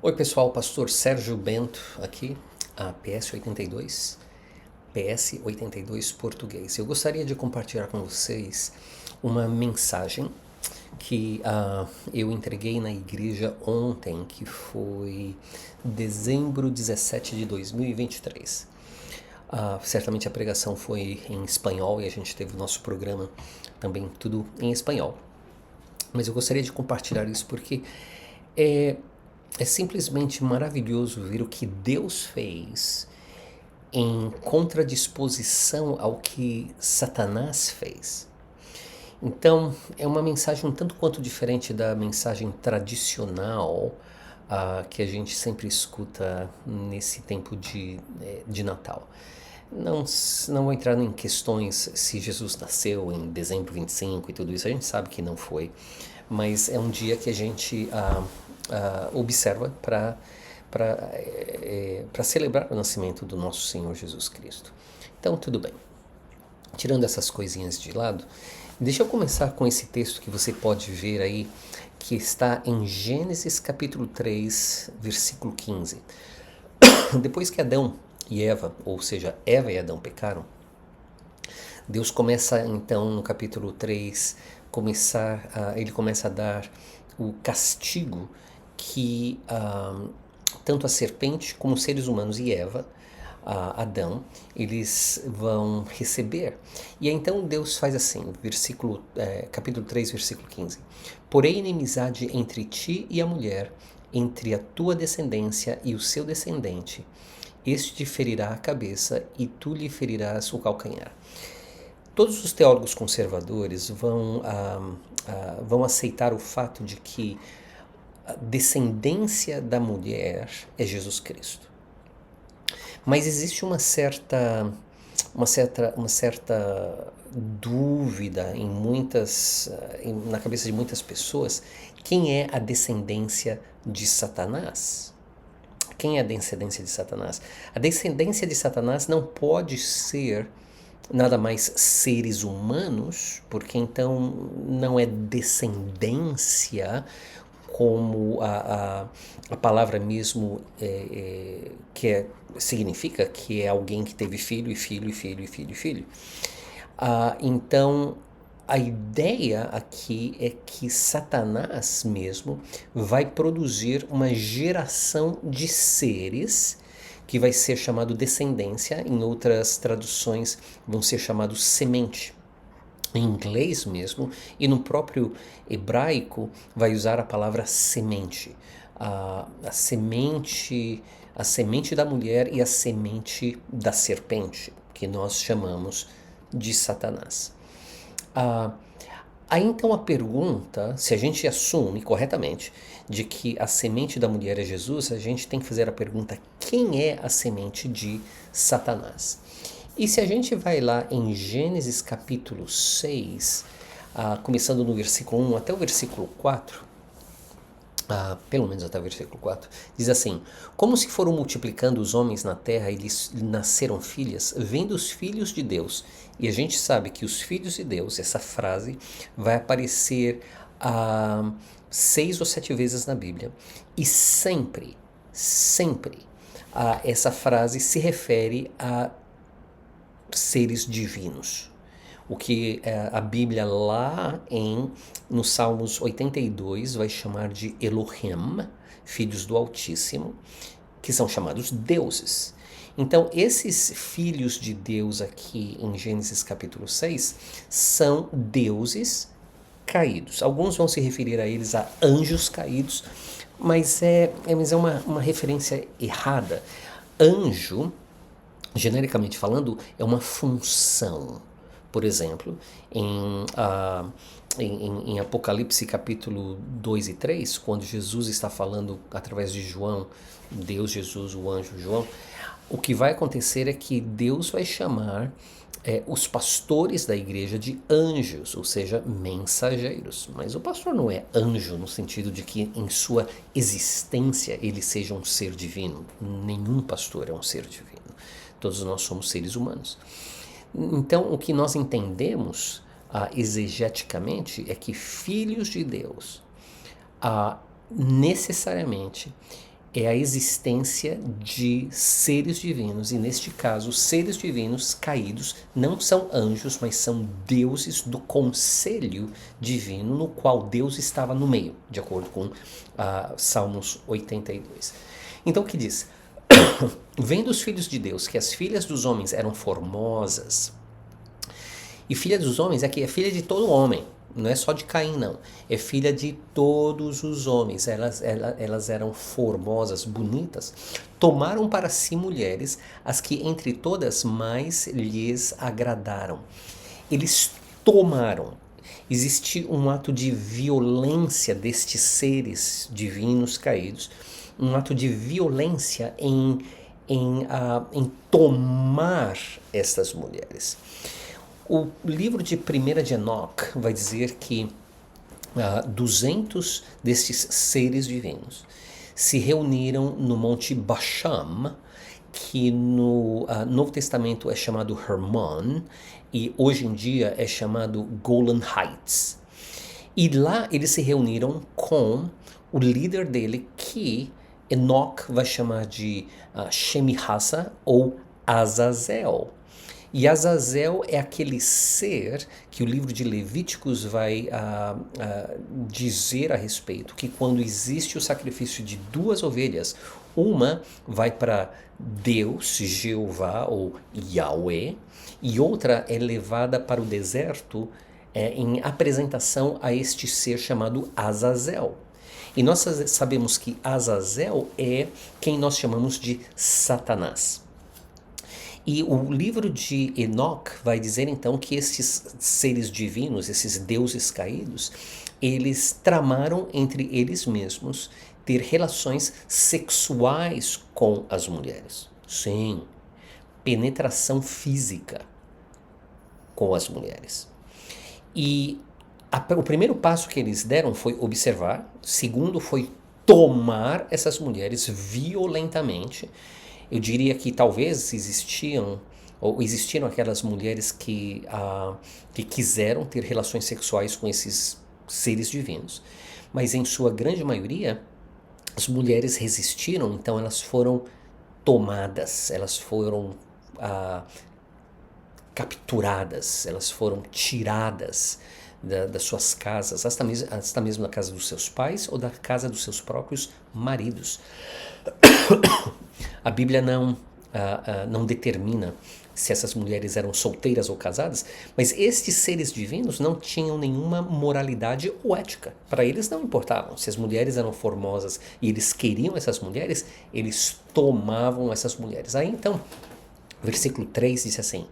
Oi pessoal, Pastor Sérgio Bento aqui, a PS82 Português. Eu gostaria de compartilhar com vocês uma mensagem que eu entreguei na igreja ontem, que foi dezembro 17 de 2023. Certamente a pregação foi em espanhol e a gente teve o nosso programa também tudo em espanhol. Mas eu gostaria de compartilhar isso porque é, é simplesmente maravilhoso ver o que Deus fez em contradisposição ao que Satanás fez. Então, é uma mensagem um tanto quanto diferente da mensagem tradicional que a gente sempre escuta nesse tempo de Natal. Não vou entrar em questões se Jesus nasceu em dezembro 25 e tudo isso, a gente sabe que não foi, mas é um dia que a gente observa para celebrar o nascimento do nosso Senhor Jesus Cristo. Então, tudo bem. Tirando essas coisinhas de lado, deixa eu começar com esse texto que você pode ver aí, que está em Gênesis capítulo 3, versículo 15. Depois que Adão e Eva, ou seja, Eva e Adão pecaram, Deus começa então no capítulo 3, ele começa a dar o castigo que tanto a serpente como os seres humanos e Eva, Adão, eles vão receber. E então Deus faz assim, capítulo 3, versículo 15. Porém, inimizade entre ti e a mulher, entre a tua descendência e o seu descendente. Este te ferirá a cabeça e tu lhe ferirás o calcanhar. Todos os teólogos conservadores vão aceitar o fato de que a descendência da mulher é Jesus Cristo. Mas existe uma certa dúvida na cabeça de muitas pessoas, quem é a descendência de Satanás? Quem é a descendência de Satanás? A descendência de Satanás não pode ser nada mais seres humanos, porque então não é descendência como a palavra mesmo significa, que é alguém que teve filho e filho e filho e filho e filho. Então, a ideia aqui é que Satanás mesmo vai produzir uma geração de seres que vai ser chamado descendência, em outras traduções vão ser chamados semente. Em inglês mesmo, e no próprio hebraico vai usar a palavra semente. A semente da mulher e a semente da serpente, que nós chamamos de Satanás. Aí então a pergunta, se a gente assume corretamente de que a semente da mulher é Jesus, a gente tem que fazer a pergunta: quem é a semente de Satanás? E se a gente vai lá em Gênesis capítulo 6, começando no versículo 1 até o versículo 4, pelo menos até o versículo 4, diz assim: como se foram multiplicando os homens na terra e lhes nasceram filhas, vendo os filhos de Deus. E a gente sabe que os filhos de Deus, essa frase vai aparecer 6 ou 7 vezes na Bíblia. E sempre essa frase se refere a seres divinos. O que a Bíblia lá no Salmos 82 vai chamar de Elohim, filhos do Altíssimo, que são chamados deuses. Então, esses filhos de Deus aqui em Gênesis capítulo 6 são deuses caídos. Alguns vão se referir a eles a anjos caídos, mas é uma referência errada. Anjo, genericamente falando, é uma função. Por exemplo, em Apocalipse capítulo 2 e 3, quando Jesus está falando através de João, Deus, Jesus, o anjo João, o que vai acontecer é que Deus vai chamar os pastores da igreja de anjos, ou seja, mensageiros. Mas o pastor não é anjo no sentido de que em sua existência ele seja um ser divino. Nenhum pastor é um ser divino. Todos nós somos seres humanos. Então, o que nós entendemos exegeticamente é que filhos de Deus necessariamente é a existência de seres divinos, e neste caso, seres divinos caídos não são anjos, mas são deuses do conselho divino, no qual Deus estava no meio, de acordo com Salmos 82. Então o que diz? Vendo os filhos de Deus que as filhas dos homens eram formosas, e filha dos homens é que é filha de todo homem, não é só de Caim, não. É filha de todos os homens. Elas eram formosas, bonitas. Tomaram para si mulheres, as que entre todas mais lhes agradaram. Eles tomaram. Existe um ato de violência destes seres divinos caídos, um ato de violência em tomar estas mulheres. O livro de 1 de Enoch vai dizer que 200 destes seres divinos se reuniram no Monte Basham, que no Novo Testamento é chamado Hermon e hoje em dia é chamado Golan Heights. E lá eles se reuniram com o líder dele, que Enoch vai chamar de Shemihasa ou Azazel. E Azazel é aquele ser que o livro de Levíticos vai dizer a respeito, que quando existe o sacrifício de 2 ovelhas, uma vai para Deus, Jeová ou Yahweh, e outra é levada para o deserto em apresentação a este ser chamado Azazel. E nós sabemos que Azazel é quem nós chamamos de Satanás. E o livro de Enoch vai dizer então que esses seres divinos, esses deuses caídos, eles tramaram entre eles mesmos ter relações sexuais com as mulheres. Sim, penetração física com as mulheres. E o primeiro passo que eles deram foi observar, o segundo foi tomar essas mulheres violentamente. Eu diria que talvez existiram aquelas mulheres que quiseram ter relações sexuais com esses seres divinos, mas em sua grande maioria as mulheres resistiram, então elas foram tomadas, elas foram capturadas, elas foram tiradas das suas casas, até mesmo da casa dos seus pais ou da casa dos seus próprios maridos. A Bíblia não determina se essas mulheres eram solteiras ou casadas, mas estes seres divinos não tinham nenhuma moralidade ou ética. Para eles não importavam. Se as mulheres eram formosas e eles queriam essas mulheres, eles tomavam essas mulheres. Aí então, versículo 3 diz assim: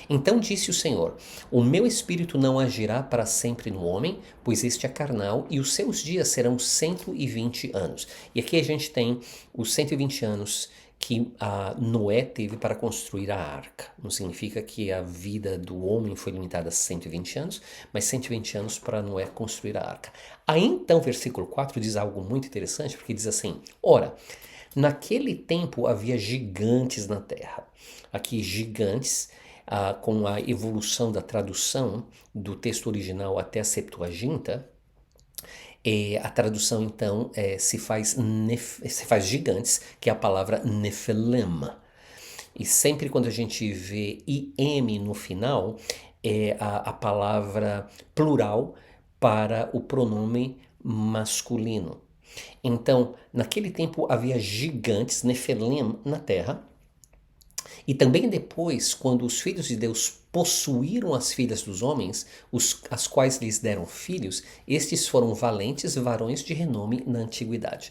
Então disse o Senhor, o meu espírito não agirá para sempre no homem, pois este é carnal, e os seus dias serão 120 anos. E aqui a gente tem os 120 anos que Noé teve para construir a arca. Não significa que a vida do homem foi limitada a 120 anos, mas 120 anos para Noé construir a arca. Aí então, versículo 4 diz algo muito interessante, porque diz assim: Ora, naquele tempo havia gigantes na terra. Aqui, gigantes, com a evolução da tradução do texto original até a Septuaginta, a tradução então se faz gigantes, que é a palavra Nephilim. E sempre quando a gente vê IM no final, é a palavra plural para o pronome masculino. Então, naquele tempo havia gigantes, Nephilim, na terra. E também depois, quando os filhos de Deus possuíram as filhas dos homens, as quais lhes deram filhos, estes foram valentes varões de renome na antiguidade.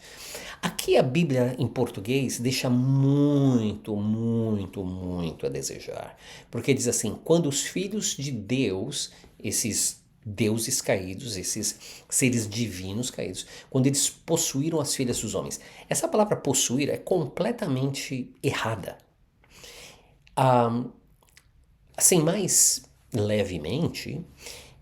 Aqui a Bíblia em português deixa muito, muito, muito a desejar. Porque diz assim: quando os filhos de Deus, esses deuses caídos, esses seres divinos caídos, quando eles possuíram as filhas dos homens. Essa palavra possuir é completamente errada. Assim, mais levemente,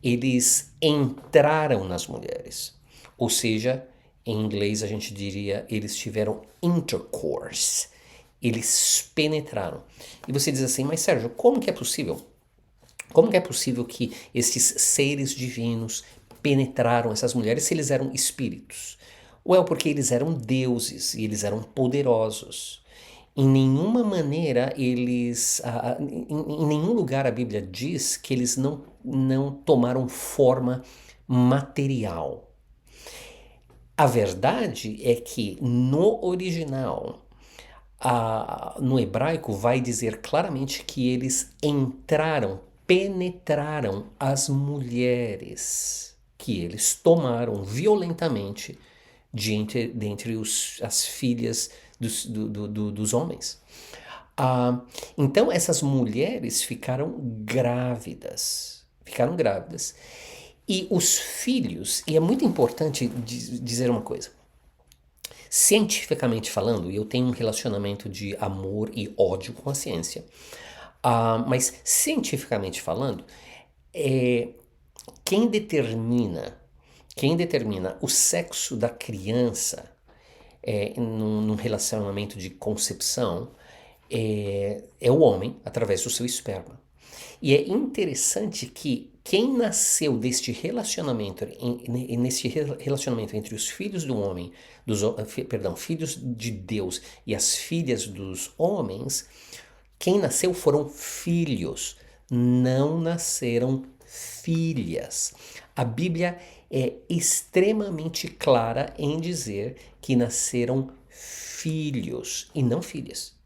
eles entraram nas mulheres. Ou seja, em inglês a gente diria, eles tiveram intercourse. Eles penetraram. E você diz assim: mas Sérgio, como que é possível? Como que é possível que esses seres divinos penetraram essas mulheres se eles eram espíritos? Well, porque eles eram deuses e eles eram poderosos. Em nenhuma maneira em nenhum lugar a Bíblia diz que eles não tomaram forma material. A verdade é que no original, no hebraico, vai dizer claramente que eles penetraram as mulheres, que eles tomaram violentamente dentre as filhas dos homens. Então essas mulheres ficaram grávidas. Ficaram grávidas. E os filhos, e é muito importante dizer uma coisa. Cientificamente falando, eu tenho um relacionamento de amor e ódio com a ciência. Mas cientificamente falando, quem determina o sexo da criança num relacionamento de concepção é o homem através do seu esperma. E é interessante que quem nasceu deste relacionamento, nesse relacionamento entre os filhos do homem, filhos de Deus e as filhas dos homens, quem nasceu foram filhos, não nasceram filhas. A Bíblia é extremamente clara em dizer que nasceram filhos e não filhas.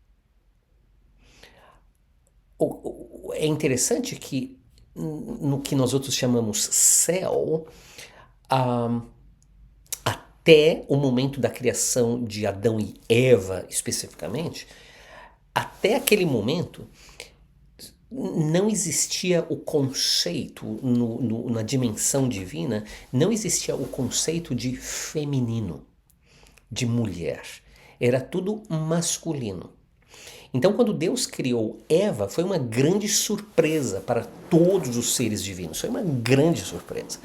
É interessante que no que nós outros chamamos céu, até o momento da criação de Adão e Eva especificamente, até aquele momento não existia o conceito, na dimensão divina, não existia o conceito de feminino, de mulher. Era tudo masculino. Então, quando Deus criou Eva, foi uma grande surpresa para todos os seres divinos. Foi uma grande surpresa.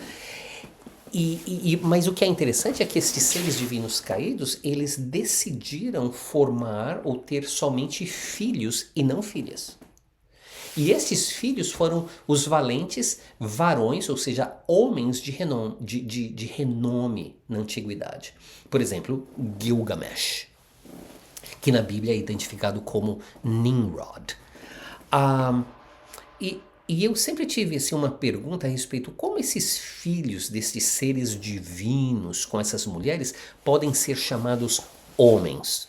Mas o que é interessante é que estes seres divinos caídos, eles decidiram formar ou ter somente filhos e não filhas. E esses filhos foram os valentes varões, ou seja, homens de renome na antiguidade. Por exemplo, Gilgamesh, que na Bíblia é identificado como Nimrod. E eu sempre tive assim, uma pergunta a respeito como esses filhos desses seres divinos com essas mulheres podem ser chamados homens.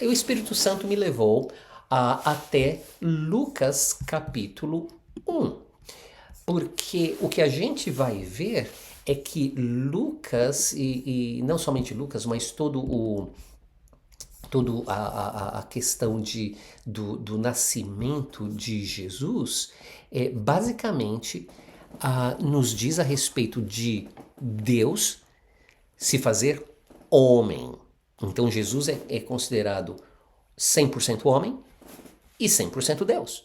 Aí o Espírito Santo me levou até Lucas capítulo 1. Porque o que a gente vai ver é que Lucas, e não somente Lucas, mas toda a questão do nascimento de Jesus, basicamente nos diz a respeito de Deus se fazer homem. Então Jesus é considerado 100% homem e 100% Deus.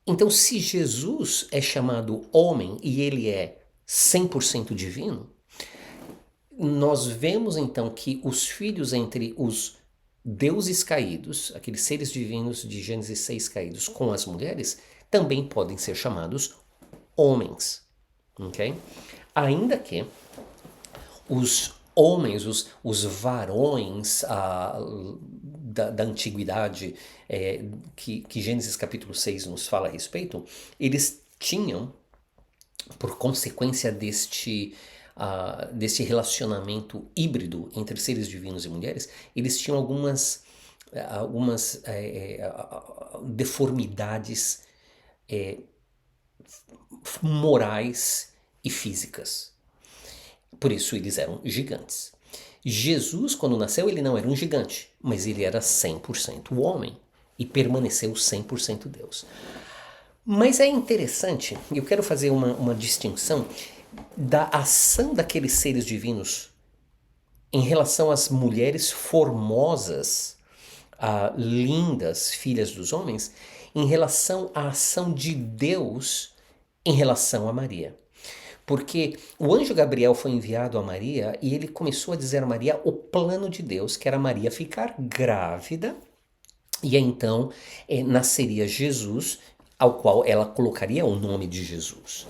Então, se Jesus é chamado homem e ele é 100% divino, nós vemos então que os filhos entre os deuses caídos, aqueles seres divinos de Gênesis 6 caídos com as mulheres, também podem ser chamados homens. Okay? Ainda que os homens, os varões da antiguidade, que Gênesis capítulo 6 nos fala a respeito, eles tinham, por consequência deste relacionamento híbrido entre seres divinos e mulheres, eles tinham algumas deformidades morais e físicas. Por isso eles eram gigantes. Jesus, quando nasceu, ele não era um gigante, mas ele era 100% homem e permaneceu 100% Deus. Mas é interessante, eu quero fazer uma distinção da ação daqueles seres divinos em relação às mulheres formosas, lindas, filhas dos homens, em relação à ação de Deus em relação a Maria. Porque o anjo Gabriel foi enviado a Maria e ele começou a dizer a Maria o plano de Deus, que era Maria ficar grávida e então nasceria Jesus, ao qual ela colocaria o nome de Jesus.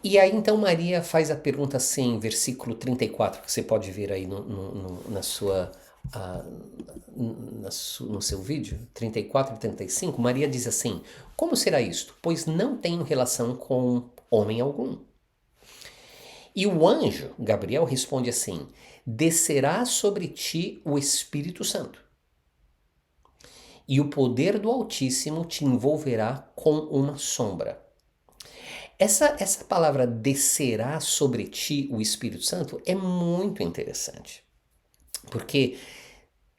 E aí então Maria faz a pergunta assim, versículo 34, que você pode ver aí na sua, ah, no seu vídeo, 34 e 35, Maria diz assim: Como será isto? Pois não tenho relação com homem algum. E o anjo, Gabriel, responde assim: Descerá sobre ti o Espírito Santo, e o poder do Altíssimo te envolverá com uma sombra. Essa palavra descerá sobre ti o Espírito Santo é muito interessante, porque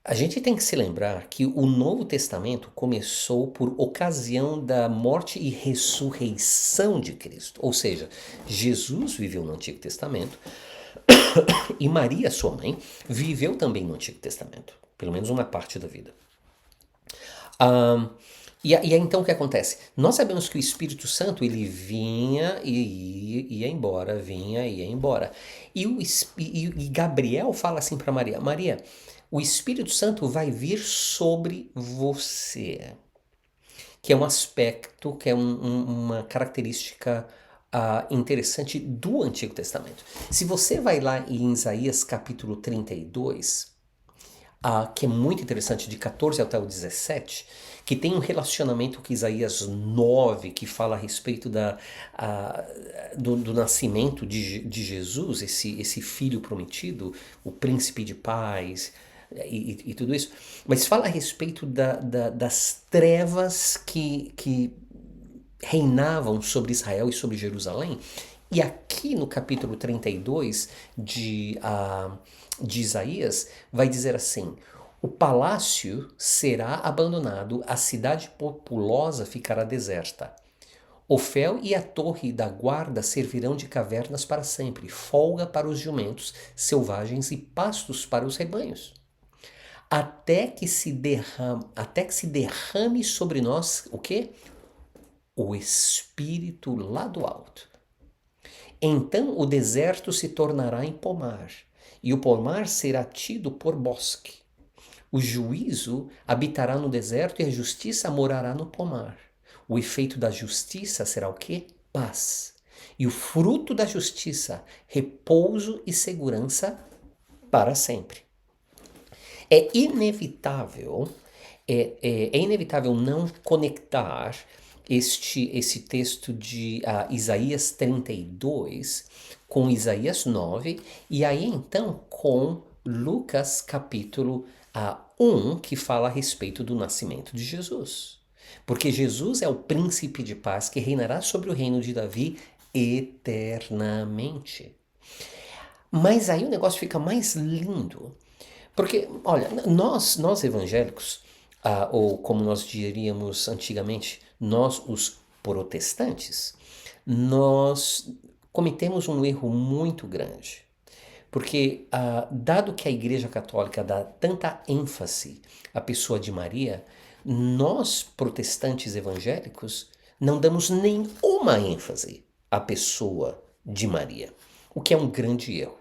a gente tem que se lembrar que o Novo Testamento começou por ocasião da morte e ressurreição de Cristo. Ou seja, Jesus viveu no Antigo Testamento e Maria, sua mãe, viveu também no Antigo Testamento, pelo menos uma parte da vida. E então o que acontece? Nós sabemos que o Espírito Santo ele vinha e ia embora, vinha e ia embora. E Gabriel fala assim para Maria: Maria, o Espírito Santo vai vir sobre você, que é um aspecto, que é uma característica interessante do Antigo Testamento. Se você vai lá em Isaías capítulo 32, que é muito interessante, de 14 até o 17, que tem um relacionamento com Isaías 9, que fala a respeito do nascimento de Jesus, esse filho prometido, o príncipe de paz e tudo isso. Mas fala a respeito das trevas que reinavam sobre Israel e sobre Jerusalém. E aqui no capítulo 32 de Isaías, vai dizer assim: o palácio será abandonado, a cidade populosa ficará deserta. O fel e a torre da guarda servirão de cavernas para sempre, folga para os jumentos selvagens e pastos para os rebanhos. Até que se derrame sobre nós o quê? O Espírito lá do alto. Então o deserto se tornará em pomar, e o pomar será tido por bosque. O juízo habitará no deserto e a justiça morará no pomar. O efeito da justiça será o quê? Paz. E o fruto da justiça, repouso e segurança para sempre. É inevitável não conectar esse texto de Isaías 32 com Isaías 9 e aí então com Lucas capítulo 1, que fala a respeito do nascimento de Jesus. Porque Jesus é o príncipe de paz que reinará sobre o reino de Davi eternamente. Mas aí o negócio fica mais lindo. Porque, olha, nós evangélicos, ou como nós diríamos antigamente, nós os protestantes, nós cometemos um erro muito grande. Porque, dado que a Igreja Católica dá tanta ênfase à pessoa de Maria, nós, protestantes evangélicos, não damos nenhuma ênfase à pessoa de Maria, o que é um grande erro.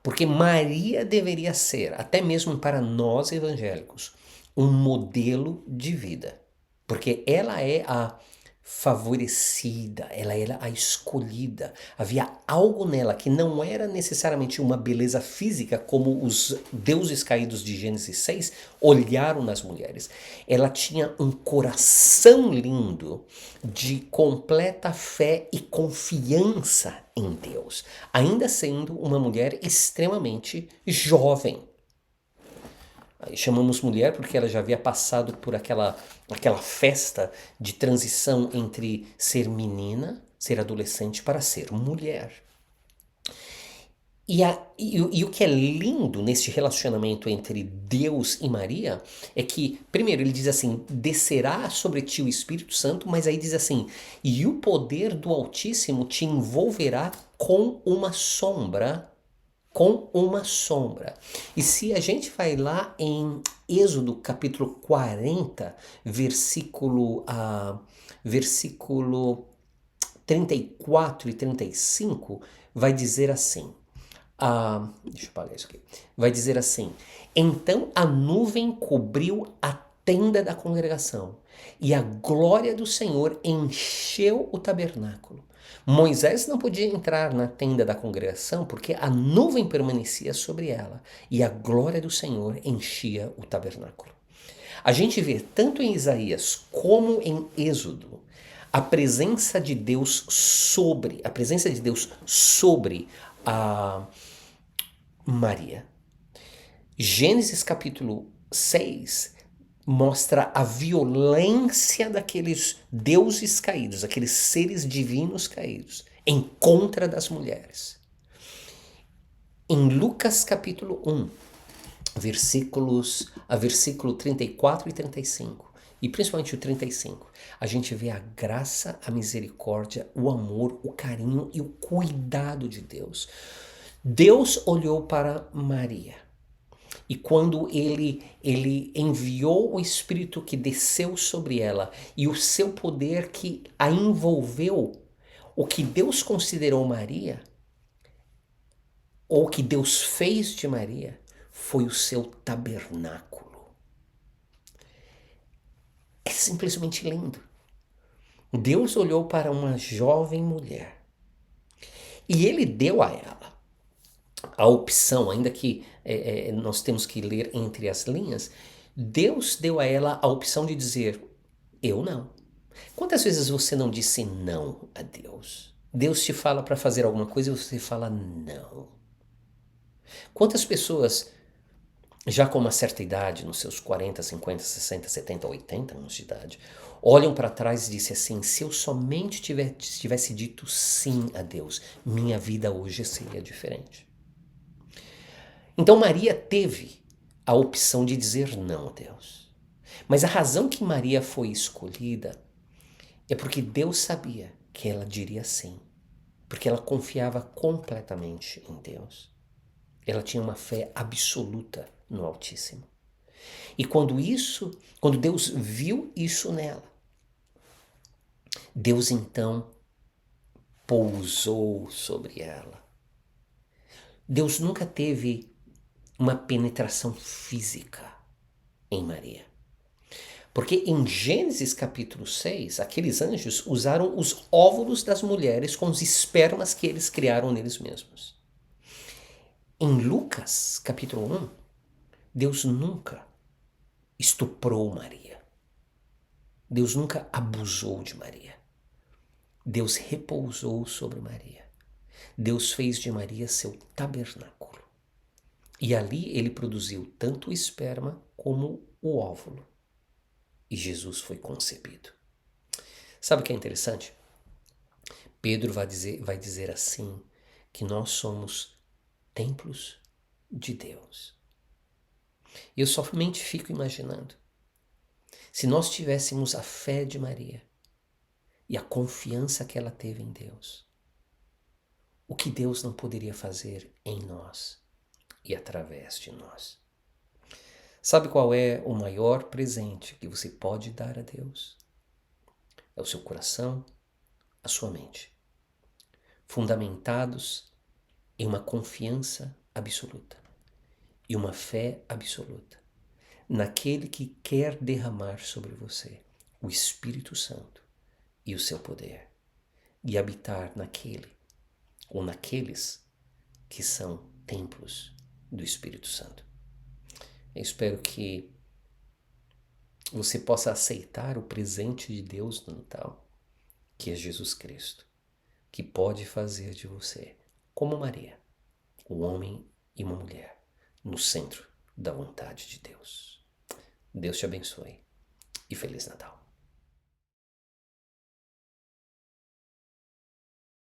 Porque Maria deveria ser, até mesmo para nós evangélicos, um modelo de vida. Porque ela é a favorecida, ela era a escolhida. Havia algo nela que não era necessariamente uma beleza física, como os deuses caídos de Gênesis 6 olharam nas mulheres. Ela tinha um coração lindo de completa fé e confiança em Deus, ainda sendo uma mulher extremamente jovem. Chamamos mulher porque ela já havia passado por aquela festa de transição entre ser menina, ser adolescente, para ser mulher. E o que é lindo nesse relacionamento entre Deus e Maria é que, primeiro, ele diz assim: descerá sobre ti o Espírito Santo, mas aí diz assim: e o poder do Altíssimo te envolverá com uma sombra. Com uma sombra. E se a gente vai lá em Êxodo capítulo 40, versículo 34 e 35, vai dizer assim. Deixa eu apagar isso aqui. Vai dizer assim: então a nuvem cobriu a tenda da congregação, e a glória do Senhor encheu o tabernáculo. Moisés não podia entrar na tenda da congregação porque a nuvem permanecia sobre ela e a glória do Senhor enchia o tabernáculo. A gente vê tanto em Isaías como em Êxodo a presença de Deus sobre a Maria. Gênesis capítulo 6 mostra a violência daqueles deuses caídos, aqueles seres divinos caídos, em contra das mulheres. Em Lucas capítulo 1, versículo 34 e 35, e principalmente o 35, a gente vê a graça, a misericórdia, o amor, o carinho e o cuidado de Deus. Deus olhou para Maria. E quando ele enviou o Espírito que desceu sobre ela e o seu poder que a envolveu, o que Deus considerou Maria, ou o que Deus fez de Maria, foi o seu tabernáculo. É simplesmente lindo. Deus olhou para uma jovem mulher e ele deu a ela a opção, ainda que nós temos que ler entre as linhas, Deus deu a ela a opção de dizer, eu não. Quantas vezes você não disse não a Deus? Deus te fala para fazer alguma coisa e você fala não. Quantas pessoas, já com uma certa idade, nos seus 40, 50, 60, 70, 80 anos de idade, olham para trás e dizem assim, se eu somente tivesse dito sim a Deus, minha vida hoje seria diferente. Então Maria teve a opção de dizer não a Deus. Mas a razão que Maria foi escolhida é porque Deus sabia que ela diria sim. Porque ela confiava completamente em Deus. Ela tinha uma fé absoluta no Altíssimo. E quando Deus viu isso nela, Deus então pousou sobre ela. Deus nunca teve uma penetração física em Maria. Porque em Gênesis capítulo 6, aqueles anjos usaram os óvulos das mulheres com os espermas que eles criaram neles mesmos. Em Lucas capítulo 1, Deus nunca estuprou Maria. Deus nunca abusou de Maria. Deus repousou sobre Maria. Deus fez de Maria seu tabernáculo. E ali ele produziu tanto o esperma como o óvulo. E Jesus foi concebido. Sabe o que é interessante? Pedro vai dizer assim, que nós somos templos de Deus. E eu somente fico imaginando, se nós tivéssemos a fé de Maria e a confiança que ela teve em Deus, o que Deus não poderia fazer em nós e através de nós. Sabe qual é o maior presente que você pode dar a Deus? É o seu coração, a sua mente, fundamentados em uma confiança absoluta e uma fé absoluta naquele que quer derramar sobre você o Espírito Santo e o seu poder e habitar naquele ou naqueles que são templos do Espírito Santo. Eu espero que você possa aceitar o presente de Deus no Natal, que é Jesus Cristo, que pode fazer de você, como Maria, um homem e uma mulher, no centro da vontade de Deus. Deus te abençoe e Feliz Natal.